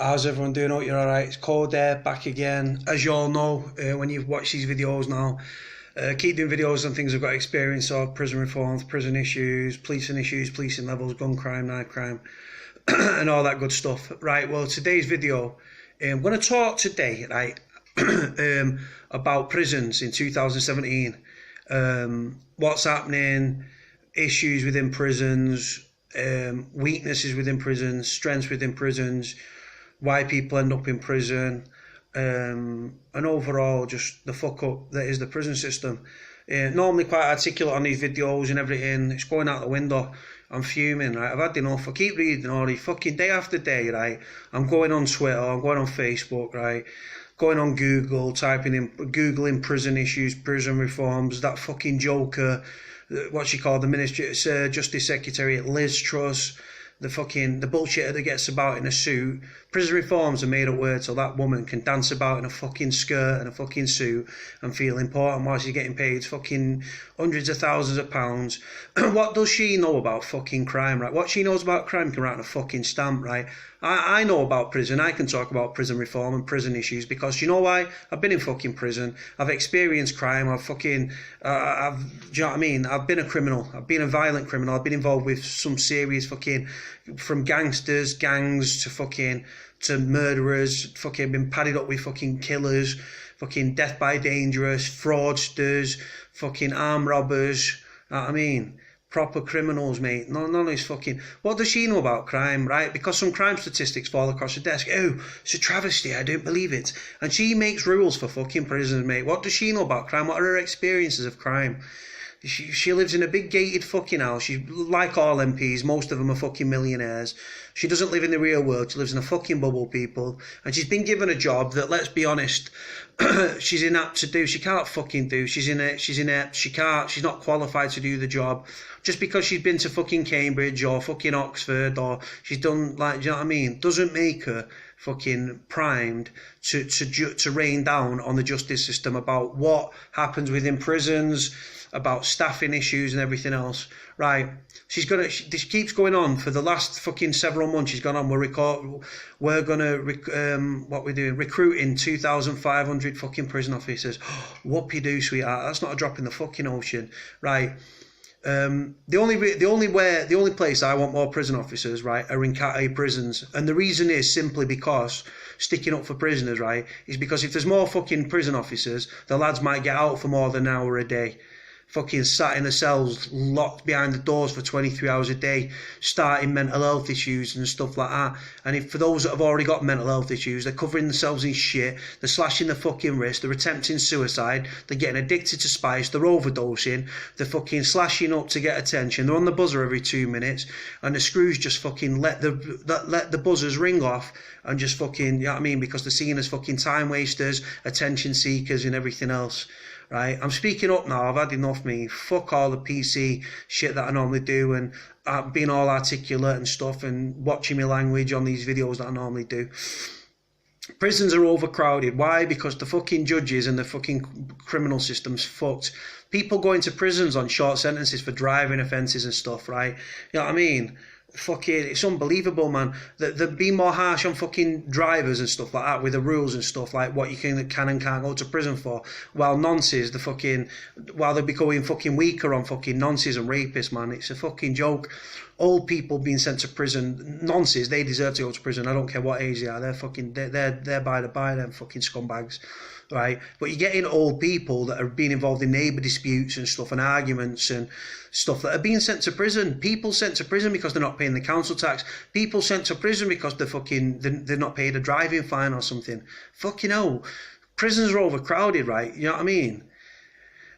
How's everyone doing? Hope you're alright. It's Cody there, back again. As you all know, when you've watched these videos now, keep doing videos on things I've got experience of: prison reforms, prison issues, policing levels, gun crime, knife crime, and all that good stuff. Right, well, today's video, I'm going to talk today, right, about prisons in 2017, what's happening, issues within prisons, weaknesses within prisons, strengths within prisons, why people end up in prison, and overall just the fuck up that is the prison system. Normally quite articulate on these videos and everything. It's going out the window. I'm fuming, right? I've had enough. I keep reading all these fucking day after day, right? I'm going on Twitter, I'm going on Facebook, right? Going on Google, Googling prison issues, prison reforms, that fucking joker, what she called the Ministry Justice Secretary at Liz Truss, the bullshitter that gets about in a suit. Prison reforms are made up words so that woman can dance about in a fucking skirt and a fucking suit and feel important while she's getting paid fucking hundreds of thousands of pounds. What does she know about fucking crime, right? What she knows about crime can write on a fucking stamp, right? I know about prison. I can talk about prison reform and prison issues because you know why? I've been in fucking prison. I've experienced crime. Do you know what I mean? I've been a criminal. I've been a violent criminal. I've been involved with some serious fucking, from gangsters, gangs to murderers, fucking been padded up with fucking killers, fucking death by dangerous, fraudsters, fucking armed robbers. You know what I mean? Proper criminals, mate. None of this fucking... What does she know about crime, right? Because some crime statistics fall across her desk. Oh, it's a travesty, I don't believe it. And she makes rules for fucking prisons, mate. What does she know about crime? What are her experiences of crime? She lives in a big gated fucking house. She's like all MPs, most of them are fucking millionaires. She doesn't live in the real world. She lives in a fucking bubble, people. And she's been given a job that, let's be honest, she's inapt to do. She can't fucking do. She's inept. She's not qualified to do the job. Just because she's been to fucking Cambridge or fucking Oxford or she's done, like, do you know what I mean? Doesn't make her fucking primed to rain down on the justice system about what happens within prisons, about staffing issues and everything else, right? This keeps going on for the last fucking several months. She's gone on, recruiting 2,500 fucking prison officers. Whoopie-doo, sweetheart, that's not a drop in the fucking ocean, right? The only place I want more prison officers, right, are in Cat A prisons, and the reason is simply because sticking up for prisoners, right, is because if there's more fucking prison officers, the lads might get out for more than an hour a day. Fucking sat in the cells, locked behind the doors for 23 hours a day, starting mental health issues and stuff like that. And if for those that have already got mental health issues, they're covering themselves in shit, they're slashing their fucking wrist, they're attempting suicide, they're getting addicted to spice, they're overdosing, they're fucking slashing up to get attention, they're on the buzzer every 2 minutes, and the screws just fucking let the buzzers ring off and just fucking, you know what I mean, because they're seen as fucking time wasters, attention seekers and everything else. Right, I'm speaking up now. I've had enough, me. Fuck all the PC shit that I normally do and being all articulate and stuff and watching my language on these videos that I normally do. Prisons are overcrowded. Why? Because the fucking judges and the fucking criminal system's fucked. People go into prisons on short sentences for driving offences and stuff, right? You know what I mean? Fucking, it's unbelievable, man. They're being more harsh on fucking drivers and stuff like that with the rules and stuff like what you can and can't go to prison for, while nonces, while they're becoming fucking weaker on fucking nonces and rapists, man. It's a fucking joke. Old people being sent to prison, nonces, they deserve to go to prison. I don't care what age they are. They're by them fucking scumbags. Right, but you're getting old people that are being involved in neighbour disputes and stuff and arguments and stuff that are being sent to prison. People sent to prison because they're not paying the council tax. People sent to prison because they're not paid a driving fine or something. Fucking hell, prisons are overcrowded, right? You know what I mean?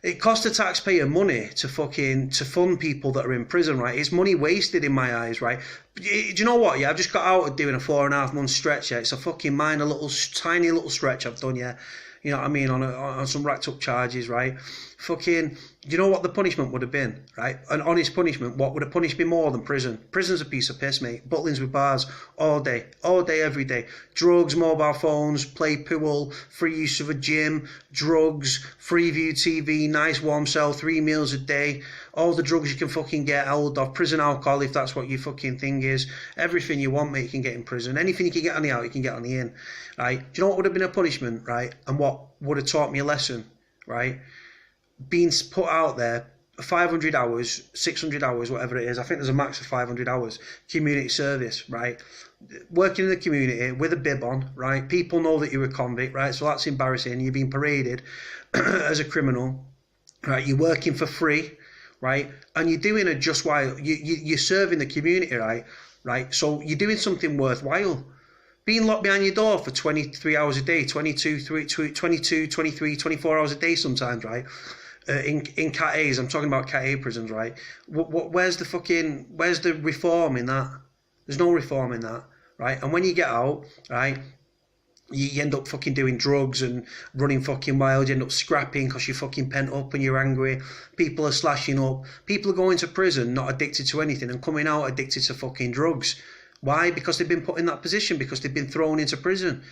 It costs the taxpayer money to fund people that are in prison, right? It's money wasted in my eyes, right? Do you know what? Yeah, I've just got out of doing a 4.5 month stretch. Yeah, it's a fucking tiny little stretch I've done. Yeah. You know what I mean, on some racked up charges, right? fucking, do you know what the punishment would have been, right? An honest punishment, what would have punished me more than prison? Prison's a piece of piss, mate. Butlins with bars all day, every day. Drugs, mobile phones, play pool, free use of a gym, drugs, free view TV, nice warm cell, 3 meals a day, all the drugs you can fucking get hold of, prison alcohol if that's what your fucking thing is. Everything you want, mate, you can get in prison. Anything you can get on the out, you can get on the in, right? Do you know what would have been a punishment, right? And what would have taught me a lesson, right? Being put out there 500 hours, 600 hours, whatever it is. I think there's a max of 500 hours community service, right? Working in the community with a bib on, right? People know that you're a convict, right? So that's embarrassing. You're being paraded as a criminal, right? You're working for free, right? And you're doing it just while you're serving the community, right? Right? So you're doing something worthwhile. Being locked behind your door for 23 hours a day, 22, 23, 24 hours a day sometimes, right? In Cat A's, I'm talking about Cat A prisons, right? Where's the reform in that? There's no reform in that, right? And when you get out, right, you end up fucking doing drugs and running fucking wild. You end up scrapping because you're fucking pent up and you're angry. People are slashing up. People are going to prison not addicted to anything and coming out addicted to fucking drugs. Why? Because they've been put in that position, because they've been thrown into prison.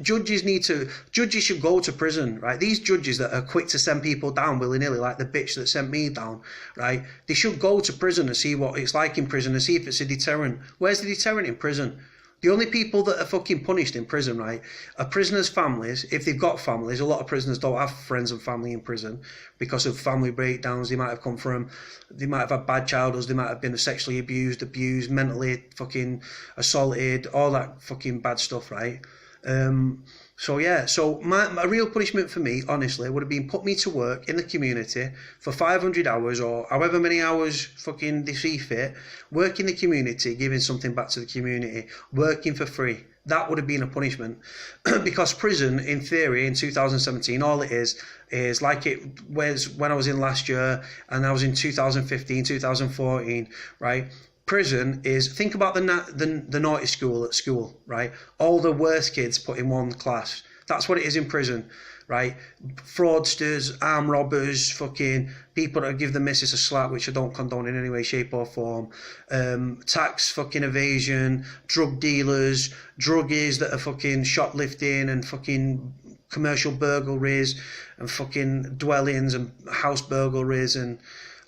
Judges should go to prison, right? These judges that are quick to send people down willy-nilly, like the bitch that sent me down, right? They should go to prison and see what it's like in prison and see if it's a deterrent. Where's the deterrent in prison? The only people that are fucking punished in prison, right, are prisoners' families. If they've got families, a lot of prisoners don't have friends and family in prison because of family breakdowns. They might have had bad childhoods, they might have been sexually abused, mentally fucking assaulted, all that fucking bad stuff, right? So my real punishment for me, honestly, would have been put me to work in the community for 500 hours or however many hours fucking they see fit, work in the community, giving something back to the community, working for free. That would have been a punishment. Because prison, in theory, in 2017, all it is like it was when I was in last year and I was in 2015, 2014, right? Prison is, think about the naughty school at school, right? All the worst kids put in one class. That's what it is in prison, right? Fraudsters, armed robbers, fucking people that give the missus a slap, which I don't condone in any way, shape or form. Tax fucking evasion, drug dealers, druggies that are fucking shoplifting and fucking commercial burglaries and fucking dwellings and house burglaries and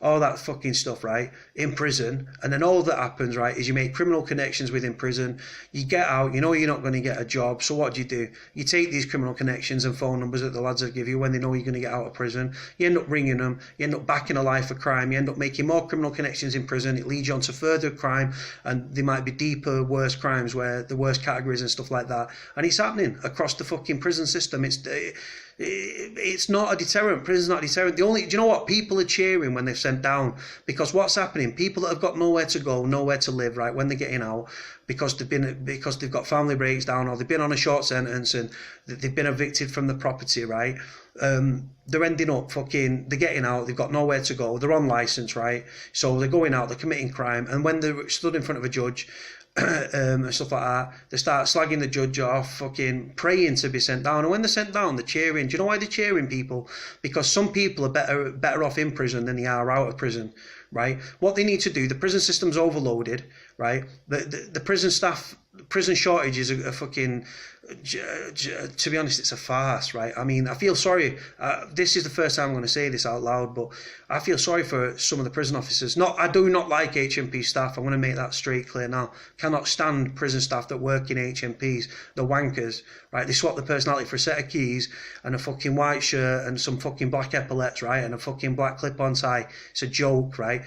all that fucking stuff, right, in prison. And then all that happens, right, is you make criminal connections within prison. You get out, you know you're not going to get a job, so what do? You take these criminal connections and phone numbers that the lads will give you when they know you're going to get out of prison. You end up ringing them, you end up back in a life of crime, you end up making more criminal connections in prison. It leads you on to further crime, and they might be deeper, worse crimes where the worst categories and stuff like that. And it's happening across the fucking prison system. It's not a deterrent. Prison's not a deterrent. Do you know what? People are cheering when they're sent down, because what's happening? People that have got nowhere to go, nowhere to live, right, when they're getting out, because they've got family breakdown or they've been on a short sentence and they've been evicted from the property, right? They're ending up they're getting out, they've got nowhere to go, they're on licence, right? So they're going out, they're committing crime, and when they're stood in front of a judge, and stuff like that, they start slagging the judge off, fucking praying to be sent down. And when they're sent down, they're cheering. Do you know why they're cheering people? Because some people are better off in prison than they are out of prison, right? What they need to do, the prison system's overloaded, right? The prison staff, prison shortages are fucking, to be honest, it's a farce, right? I mean, I feel sorry. This is the first time I'm going to say this out loud, but I feel sorry for some of the prison officers. I do not like HMP staff. I'm going to make that straight clear now. Cannot stand prison staff that work in HMPs. The wankers, right? They swap the personality for a set of keys and a fucking white shirt and some fucking black epaulets, right? And a fucking black clip-on tie. It's a joke, right?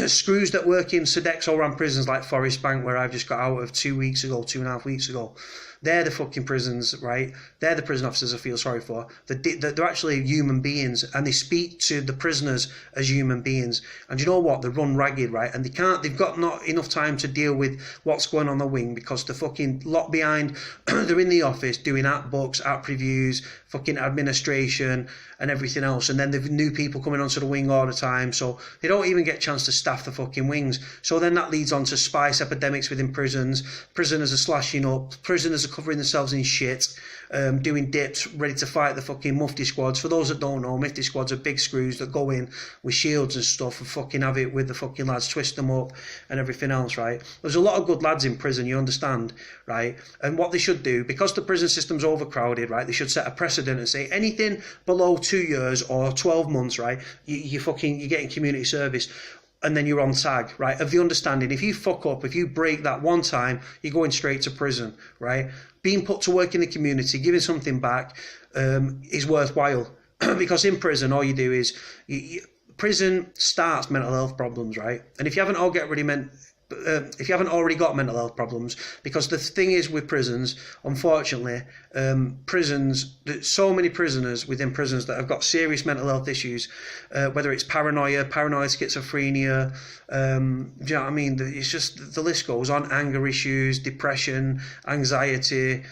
Screws that work in Sodexo ran prisons like Forest Bank, where I've just got out of 2.5 weeks ago. They're the fucking prisons, right? They're the prison officers I feel sorry for. They're actually human beings, and they speak to the prisoners as human beings. And you know what? They run ragged, right? And they've got not enough time to deal with what's going on the wing because they're fucking locked behind. They're in the office doing app books, app reviews, fucking administration and everything else, and then the new people coming onto the wing all the time, so they don't even get a chance to staff the fucking wings. So then that leads on to spice epidemics within prisons. Prisoners are slashing up, prisoners are covering themselves in shit, doing dips, ready to fight the fucking mufti squads. For those that don't know, mufti squads are big screws that go in with shields and stuff and fucking have it with the fucking lads, twist them up and everything else, right? There's a lot of good lads in prison, you understand, right? And what they should do, because the prison system's overcrowded, right, they should set a precedent and say anything below 2 years or 12 months, right, you're getting community service, and then you're on tag, right, of the understanding, if you fuck up, if you break that one time, you're going straight to prison, right? Being put to work in the community, giving something back is worthwhile. Because in prison, all you do is, prison starts mental health problems, right? And if you haven't already got mental health problems, because the thing is with prisons, unfortunately, so many prisoners within prisons that have got serious mental health issues, whether it's paranoid, schizophrenia, do you know what I mean? It's just, the list goes on, anger issues, depression, anxiety,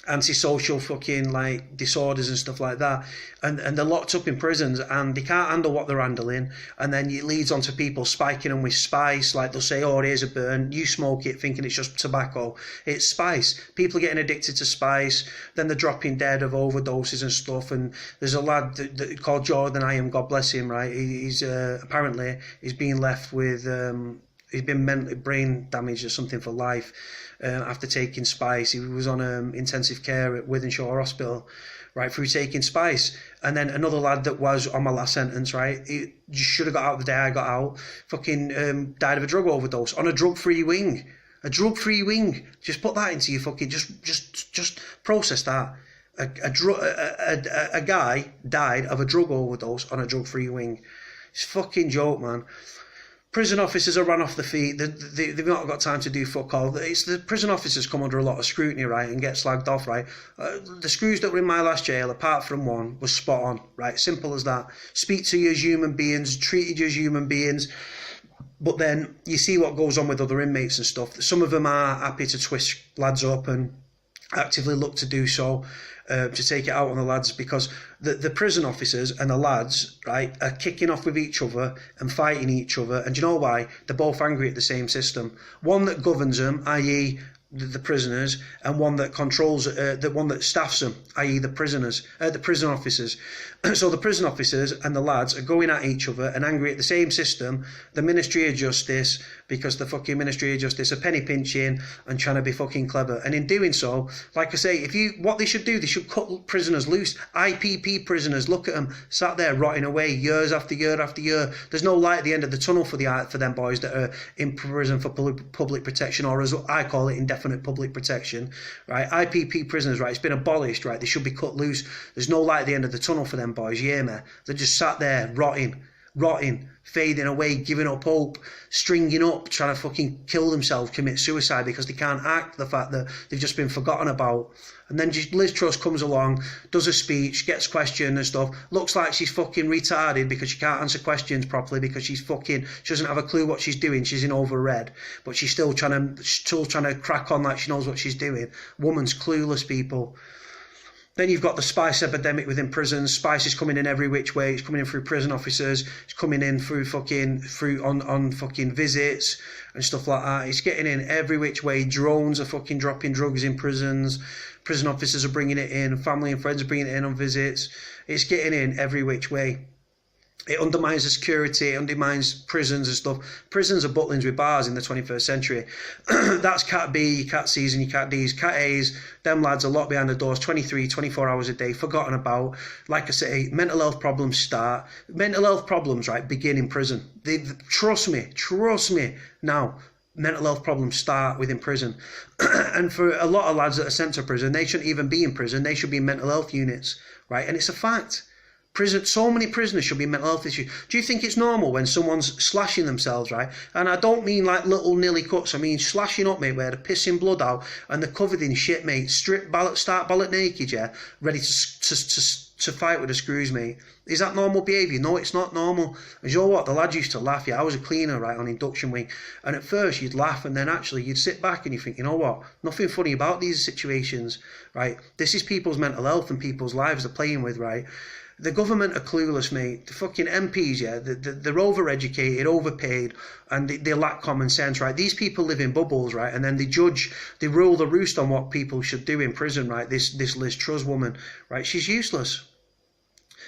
antisocial fucking like disorders and stuff like that, and they're locked up in prisons and they can't handle what they're handling, and then it leads on to people spiking them with spice. Like they'll say, oh, here's a burn, you smoke it thinking it's just tobacco, it's spice. People are getting addicted to spice, then they're dropping dead of overdoses and stuff. And there's a lad that called Jordan I am, God bless him, right? He's apparently he's being left with he's been mentally brain damaged or something for life after taking spice. He was on intensive care at Withenshaw Hospital, right, through taking spice. And then another lad that was on my last sentence, right, he should have got out the day I got out, fucking died of a drug overdose on a drug-free wing. A drug-free wing. Just put that into your fucking, just process that. A guy died of a drug overdose on a drug-free wing. It's a fucking joke, man. Prison officers are run off the feet. They've not got time to do fuck all. It's the prison officers come under a lot of scrutiny, right, and get slagged off, right. The screws that were in my last jail, apart from one, was spot on, right. Simple as that. Speak to you as human beings, treated you as human beings. But then you see what goes on with other inmates and stuff. Some of them are happy to twist lads up and actively look to do so, to take it out on the lads, because the prison officers and the lads, right, are kicking off with each other and fighting each other. And do you know why? They're both angry at the same system. One that governs them, i.e. the prisoners, and one that controls, the one that staffs them, i.e. the prison officers. So the prison officers and the lads are going at each other and angry at the same system, the Ministry of Justice, because the fucking Ministry of Justice are penny pinching and trying to be fucking clever. And in doing so, like I say, what they should do, they should cut prisoners loose. IPP prisoners, look at them, sat there rotting away years after year after year. There's no light at the end of the tunnel for them boys that are in prison for public protection, or as I call it, indefinite public protection, right? IPP prisoners, right, it's been abolished, right? They should be cut loose. There's no light at the end of the tunnel for them boys, yeah, man. They're just sat there rotting, fading away, giving up hope, stringing up, trying to fucking kill themselves, commit suicide, because they can't act the fact that they've just been forgotten about. And then just Liz Truss comes along, does a speech, gets questioned and stuff, looks like she's fucking retarded because she can't answer questions properly, because she doesn't have a clue what she's doing. She's in overread, but she's still trying to crack on like she knows what she's doing. Woman's clueless, people. Then you've got the spice epidemic within prisons. Spice is coming in every which way. It's coming in through prison officers. It's coming in through on fucking visits and stuff like that. It's getting in every which way. Drones are fucking dropping drugs in prisons. Prison officers are bringing it in. Family and friends are bringing it in on visits. It's getting in every which way. It undermines the security, it undermines prisons and stuff. Prisons are butlins with bars in the 21st century. That's Cat B, your Cat C's and your Cat D's. Cat A's, them lads are locked behind the doors 23, 24 hours a day, forgotten about. Like I say, mental health problems start. Mental health problems, right, begin in prison. Trust me, now. Mental health problems start within prison. And for a lot of lads that are sent to prison, they shouldn't even be in prison. They should be in mental health units, right? And it's a fact. So many prisoners should be mental health issues. Do you think it's normal when someone's slashing themselves, right? And I don't mean like little nilly cuts. I mean slashing up, mate, where they're pissing blood out and they're covered in shit, mate. Start ballot naked, yeah, ready to to fight with the screws, mate. Is that normal behaviour? No, it's not normal. And you know what? The lad used to laugh. Yeah, I was a cleaner, right, on induction wing. And at first you'd laugh, and then actually you'd sit back and you think, you know what? Nothing funny about these situations, right? This is people's mental health and people's lives they're playing with, right? The government are clueless, mate. The fucking MPs, yeah, they're overeducated, overpaid, and they lack common sense, right? These people live in bubbles, right? And then they rule the roost on what people should do in prison, right? This Liz Truss woman, right? She's useless.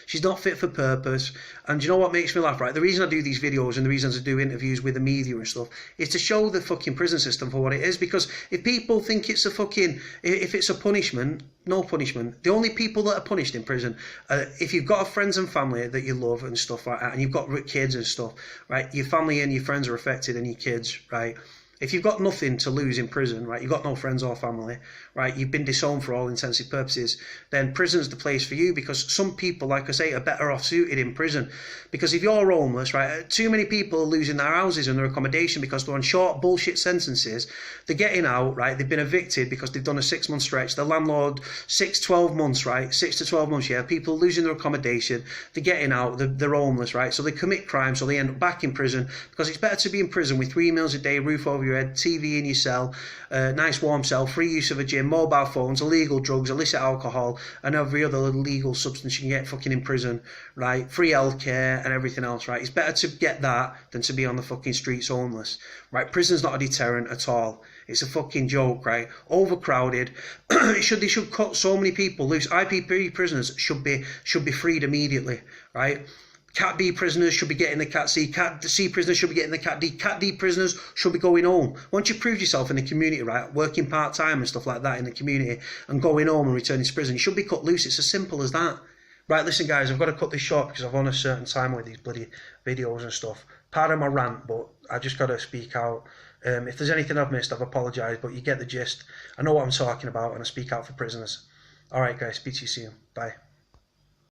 She's not fit for purpose. And you know what makes me laugh, right? The reason I do these videos and the reason I do interviews with the media and stuff is to show the fucking prison system for what it is. Because if people think it's if it's a punishment, no punishment. The only people that are punished in prison are if you've got friends and family that you love and stuff like that, and you've got kids and stuff, right? Your family and your friends are affected, and your kids, right? If you've got nothing to lose in prison, right, you've got no friends or family, right, you've been disowned for all intensive purposes, then prison's the place for you, because some people, like I say, are better off suited in prison. Because if you're homeless, right, too many people are losing their houses and their accommodation because they're on short bullshit sentences. They're getting out, right, they've been evicted because they've done a 6-month stretch. The landlord, 12 months, right, 6 to 12 months, yeah, people losing their accommodation, they're getting out, they're homeless, right, so they commit crime, so they end up back in prison, because it's better to be in prison with 3 meals a day, roof over your head, TV in your cell, nice warm cell, free use of a gym, mobile phones, illegal drugs, illicit alcohol, and every other illegal substance you can get fucking in prison, right? Free healthcare and everything else, right? It's better to get that than to be on the fucking streets homeless, right? Prison's not a deterrent at all. It's a fucking joke, right? Overcrowded. They should cut so many people loose. IPP prisoners should be freed immediately, right? Cat B prisoners should be getting the Cat C. Cat C prisoners should be getting the Cat D. Cat D prisoners should be going home. Once you prove yourself in the community, right, working part-time and stuff like that in the community and going home and returning to prison, you should be cut loose. It's as simple as that. Right, listen, guys, I've got to cut this short because I've on a certain time with these bloody videos and stuff. Pardon my rant, but I just got to speak out. If there's anything I've missed, I've apologised, but you get the gist. I know what I'm talking about, and I speak out for prisoners. All right, guys, speak to you soon. Bye.